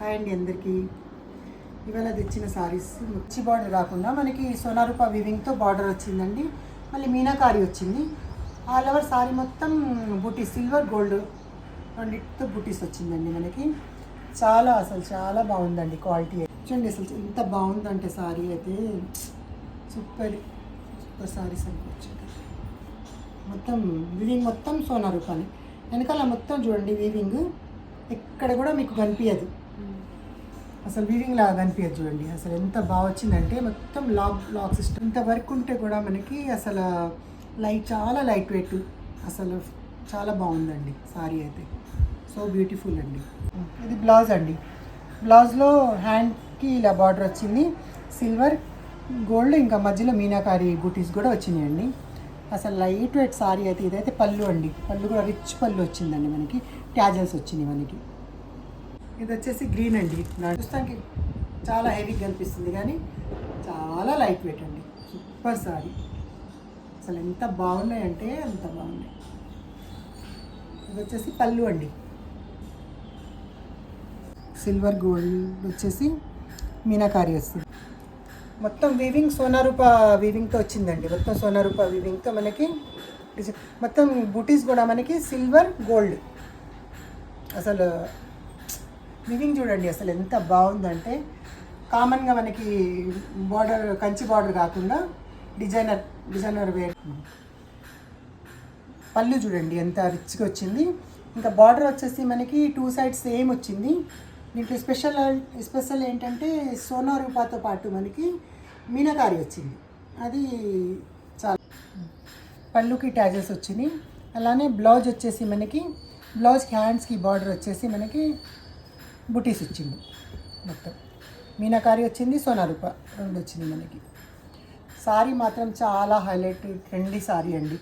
Hi అండి అందరికీ. ఇవాళ తెచ్చిన సారీస్ మిర్చి బార్డర్ కాకుండా మనకి సోనారూపా వీవింగ్తో బార్డర్ వచ్చిందండి. మళ్ళీ మీనాకారి వచ్చింది. ఆల్ ఓవర్ సారీ మొత్తం బూటీస్, సిల్వర్ గోల్డ్ రెండిటితో బూటీస్ వచ్చిందండి మనకి. అసలు చాలా బాగుందండి క్వాలిటీ. చూడండి అసలు ఎంత బాగుందంటే సారీ అయితే సూపర్ సారీస్ అనుకోవచ్చు. మొత్తం వీవింగ్ మొత్తం సోనారూపాని. వెనకాల మొత్తం చూడండి వీవింగ్ ఎక్కడ కూడా మీకు కనిపించదు, అసలు వీవింగ్ లాగా కనిపించదు. చూడండి అసలు ఎంత బాగా వచ్చిందంటే మొత్తం లాక్ సిస్టమ్. ఇంత వర్క్ ఉంటే కూడా మనకి అసలు చాలా లైట్ వెయిట్, అసలు చాలా బాగుందండి సారీ అయితే. సో బ్యూటిఫుల్ అండి. ఇది బ్లౌజ్ అండి. బ్లౌజ్లో హ్యాండ్కి ఇలా బార్డర్ వచ్చింది, సిల్వర్ గోల్డ్, ఇంకా మధ్యలో మీనాకారి బూటీస్ కూడా వచ్చినాయండి. అసలు లైట్ వెయిట్ సారీ అయితే. ఇదైతే పళ్ళు అండి. పళ్ళు కూడా రిచ్ పళ్ళు వచ్చిందండి మనకి. ట్యాజల్స్ వచ్చినాయి మనకి. ఇది వచ్చేసి గ్రీన్ అండి. చూస్తానికి చాలా హెవీగా కనిపిస్తుంది కానీ చాలా లైట్ వెయిట్ అండి. Super sorry. అసలు ఎంత బాగున్నాయంటే అంత బాగున్నాయి. ఇది వచ్చేసి పళ్ళు అండి. సిల్వర్ గోల్డ్ వచ్చేసి మీనాకారి వస్తుంది. మొత్తం వీవింగ్ సోనారూపా వీవింగ్తో వచ్చిందండి. మొత్తం సోనారూపా వీవింగ్తో మనకి మొత్తం బూటీస్ కూడా మనకి సిల్వర్ గోల్డ్. అసలు వీవింగ్ చూడండి అసలు ఎంత బాగుందంటే, కామన్గా మనకి బార్డర్ కంచి బార్డర్ కాకుండా డిజైనర్ వేర్. పళ్ళు చూడండి ఎంత రిచ్గా వచ్చింది. ఇంకా బార్డర్ వచ్చేసి మనకి 2 sides సేమ్ వచ్చింది. దీంట్లో స్పెషల్ ఏంటంటే సోనారూపాతో పాటు మనకి మీనాకారి వచ్చింది. అది చాలా. పళ్ళుకి ట్యాజెస్ వచ్చినాయి. అలానే బ్లౌజ్ వచ్చేసి మనకి బ్లౌజ్కి హ్యాండ్స్కి బార్డర్ వచ్చేసి మనకి బుటీస్ వచ్చింది. మొత్తం మీనాకారి వచ్చింది, సోనారూపా రెండు వచ్చింది మనకి. సారీ మాత్రం చాలా హైలైట్ ట్రెండీ సారీ అండి.